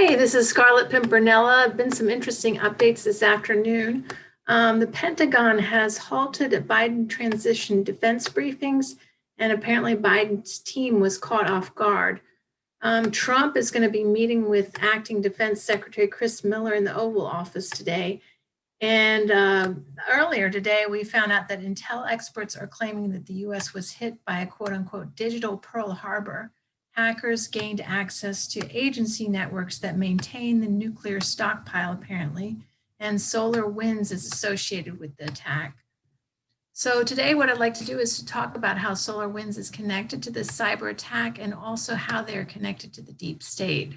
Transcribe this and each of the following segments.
Hey, this is Scarlett Pimpernella. Been some interesting updates this afternoon. The Pentagon has halted Biden transition defense briefings, and apparently Biden's team was caught off guard. Trump is going to be meeting with acting Defense Secretary Chris Miller in the Oval Office today. And earlier today, we found out that intel experts are claiming that the US was hit by a quote unquote digital Pearl Harbor. Hackers gained access to agency networks that maintain the nuclear stockpile, apparently, and SolarWinds is associated with the attack. So today, what I'd like to do is to talk about how SolarWinds is connected to this cyber attack and also how they're connected to the deep state.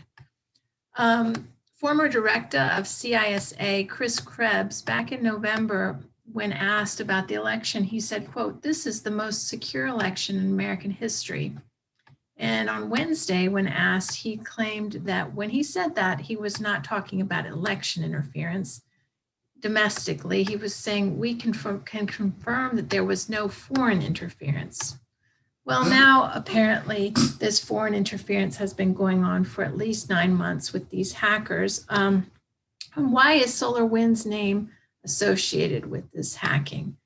Former director of CISA, Chris Krebs, back in November, when asked about the election, he said, quote, "This is the most secure election in American history." And on Wednesday, when asked, he claimed that when he said that, he was not talking about election interference domestically. He was saying we can confirm that there was no foreign interference. Well, now apparently this foreign interference has been going on for at least 9 months with these hackers. And why is SolarWinds' name associated with this hacking?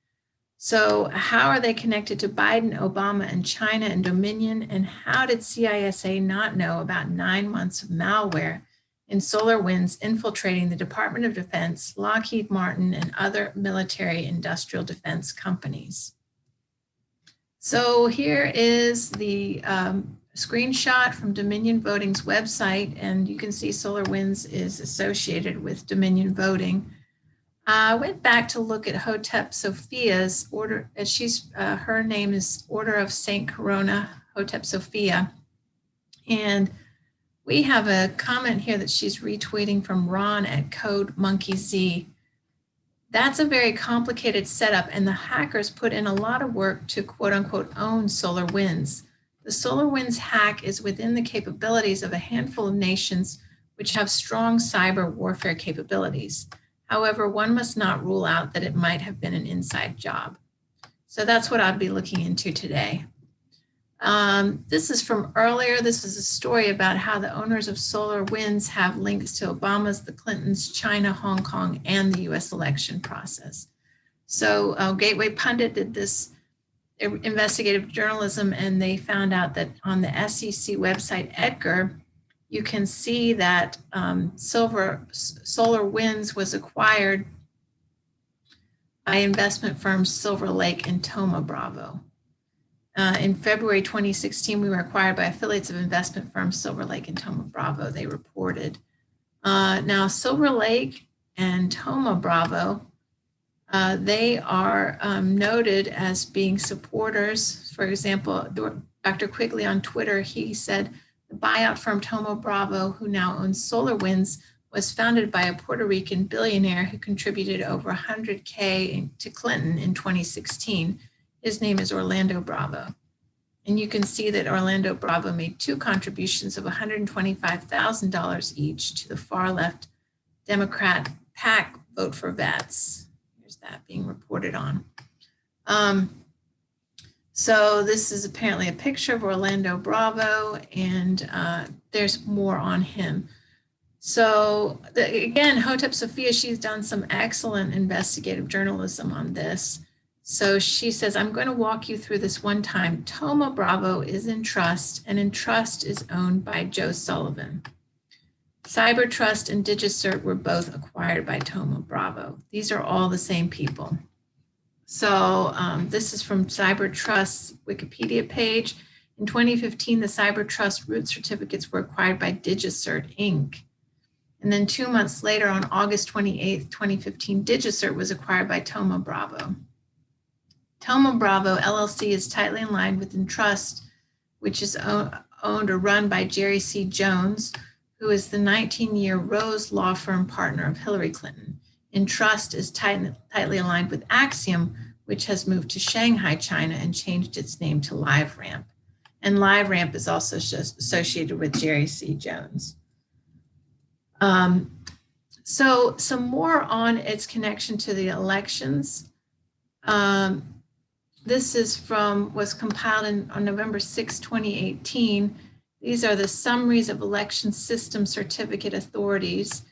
So how are they connected to Biden, Obama, and China and Dominion? And how did CISA not know about 9 months of malware in SolarWinds infiltrating the Department of Defense, Lockheed Martin, and other military industrial defense companies? So here is the screenshot from Dominion Voting's website, and you can see SolarWinds is associated with Dominion Voting. I went back to look at Hotep Sophia's order, as her name is Order of Saint Corona Hotep Sophia, and we have a comment here that she's retweeting from Ron at Code Monkey Z. That's a very complicated setup, and the hackers put in a lot of work to quote unquote own SolarWinds. The SolarWinds hack is within the capabilities of a handful of nations which have strong cyber warfare capabilities. However, one must not rule out that it might have been an inside job. So that's what I'll be looking into today. This is from earlier. This is a story about how the owners of SolarWinds have links to Obama's, the Clintons, China, Hong Kong, and the US election process. So Gateway Pundit did this investigative journalism, and they found out that on the SEC website, Edgar, you can see that SolarWinds was acquired by investment firms Silver Lake and Thoma Bravo. In February 2016, we were acquired by affiliates of investment firms Silver Lake and Thoma Bravo, they reported. Now, Silver Lake and Thoma Bravo, they are noted as being supporters. For example, Dr. Quigley on Twitter, he said, the buyout firm Thoma Bravo, who now owns SolarWinds, was founded by a Puerto Rican billionaire who contributed over $100K to Clinton in 2016. His name is Orlando Bravo. And you can see that Orlando Bravo made 2 contributions of $125,000 each to the far left Democrat PAC Vote for Vets. Here's that being reported on. So this is apparently a picture of Orlando Bravo, and there's more on him. So again, Hotep Sophia, she's done some excellent investigative journalism on this. So she says, I'm going to walk you through this one time. Thoma Bravo is in trust, and in trust is owned by Joe Sullivan. CyberTrust and DigiCert were both acquired by Thoma Bravo. These are all the same people. So this is from CyberTrust's Wikipedia page. In 2015, the CyberTrust root certificates were acquired by DigiCert Inc. And then 2 months later, on August 28th, 2015, DigiCert was acquired by Thoma Bravo. Thoma Bravo LLC is tightly aligned with Entrust, which is owned or run by Jerry C. Jones, who is the 19-year Rose law firm partner of Hillary Clinton. Entrust is tightly aligned with Axiom, which has moved to Shanghai, China, and changed its name to LiveRamp. And LiveRamp is also associated with Jerry C. Jones. So some more on its connection to the elections. This was compiled on November 6, 2018. These are the summaries of election system certificate authorities.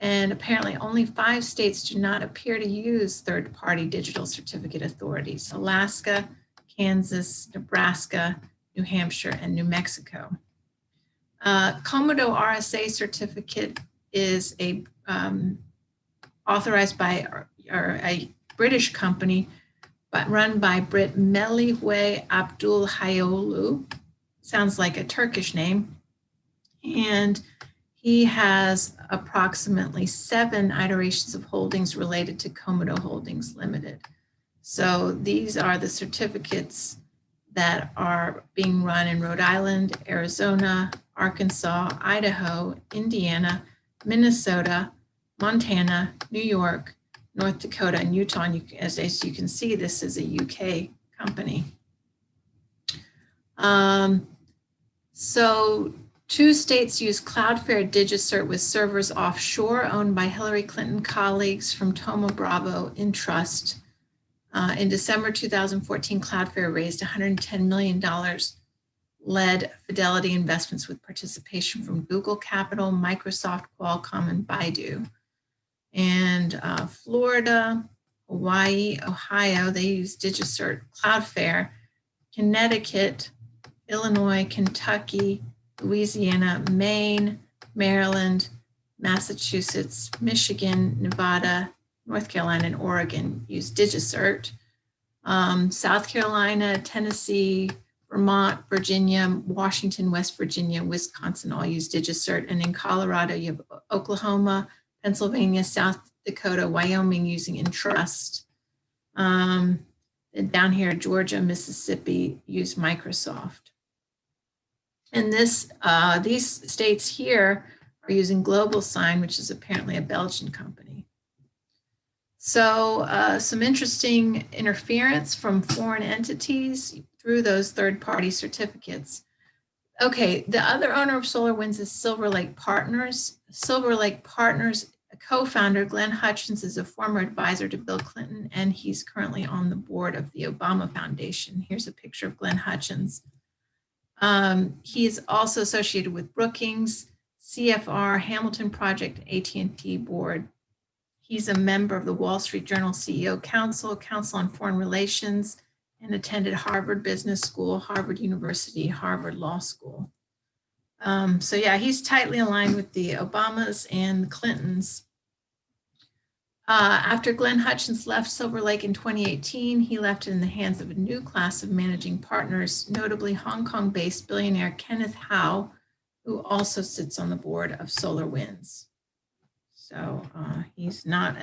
And apparently only 5 states do not appear to use third-party digital certificate authorities: Alaska, Kansas, Nebraska, New Hampshire, and New Mexico. Komodo RSA certificate is a authorized by or a British company, but run by Brit Melihwe Abdul Hayolu. Sounds like a Turkish name. And he has approximately 7 iterations of holdings related to Komodo Holdings Limited. So these are the certificates that are being run in Rhode Island, Arizona, Arkansas, Idaho, Indiana, Minnesota, Montana, New York, North Dakota, and Utah. And as you can see, this is a UK company. So 2 states use Cloudflare DigiCert with servers offshore owned by Hillary Clinton colleagues from Thoma Bravo in trust. In December 2014, Cloudflare raised $110 million, led Fidelity Investments with participation from Google Capital, Microsoft, Qualcomm, and Baidu. And Florida, Hawaii, Ohio, they use DigiCert Cloudflare. Connecticut, Illinois, Kentucky, Louisiana, Maine, Maryland, Massachusetts, Michigan, Nevada, North Carolina, and Oregon use DigiCert. South Carolina, Tennessee, Vermont, Virginia, Washington, West Virginia, Wisconsin all use DigiCert. And in Colorado, you have Oklahoma, Pennsylvania, South Dakota, Wyoming using Entrust. And down here, Georgia, Mississippi use Microsoft. And these states here are using GlobalSign, which is apparently a Belgian company. So some interesting interference from foreign entities through those third-party certificates. Okay, the other owner of SolarWinds is Silver Lake Partners. Silver Lake Partners co-founder Glenn Hutchins is a former advisor to Bill Clinton, and he's currently on the board of the Obama Foundation. Here's a picture of Glenn Hutchins. He's also associated with Brookings, CFR, Hamilton Project, AT&T board. He's a member of the Wall Street Journal CEO Council, Council on Foreign Relations, and attended Harvard Business School, Harvard University, Harvard Law School. So yeah, he's tightly aligned with the Obamas and the Clintons. After Glenn Hutchins left Silver Lake in 2018, he left it in the hands of a new class of managing partners, notably Hong Kong-based billionaire Kenneth Hao, who also sits on the board of SolarWinds. So he's not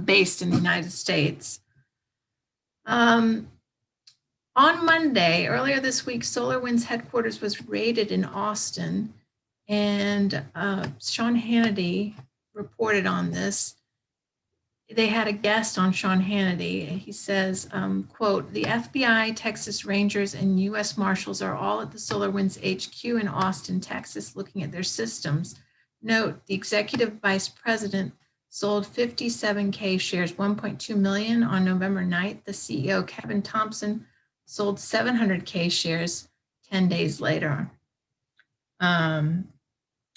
based in the United States. On Monday, earlier this week, SolarWinds headquarters was raided in Austin, and Sean Hannity reported on this. They had a guest on Sean Hannity. He says, quote, "The FBI, Texas Rangers, and U.S. Marshals are all at the SolarWinds HQ in Austin, Texas, looking at their systems. Note, the executive vice president sold 57K shares, 1.2 million on November 9th. The CEO, Kevin Thompson, sold 700K shares 10 days later."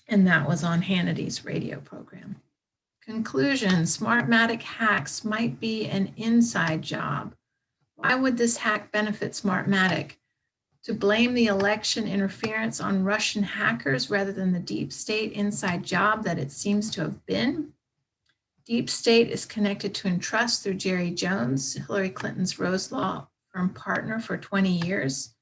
And that was on Hannity's radio program. Conclusion: Smartmatic hacks might be an inside job. Why would this hack benefit Smartmatic? To blame the election interference on Russian hackers rather than the deep state inside job that it seems to have been? Deep state is connected to Entrust through Jerry Jones, Hillary Clinton's Rose Law firm partner for 20 years.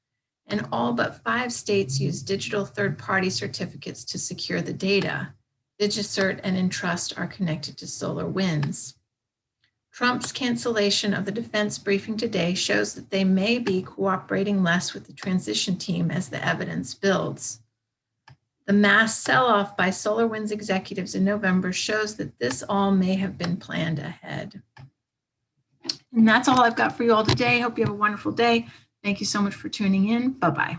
And all but 5 states use digital third-party certificates to secure the data. DigiCert and Entrust are connected to SolarWinds. Trump's cancellation of the defense briefing today shows that they may be cooperating less with the transition team as the evidence builds. The mass sell-off by SolarWinds executives in November shows that this all may have been planned ahead. And that's all I've got for you all today. Hope you have a wonderful day. Thank you so much for tuning in. Bye-bye.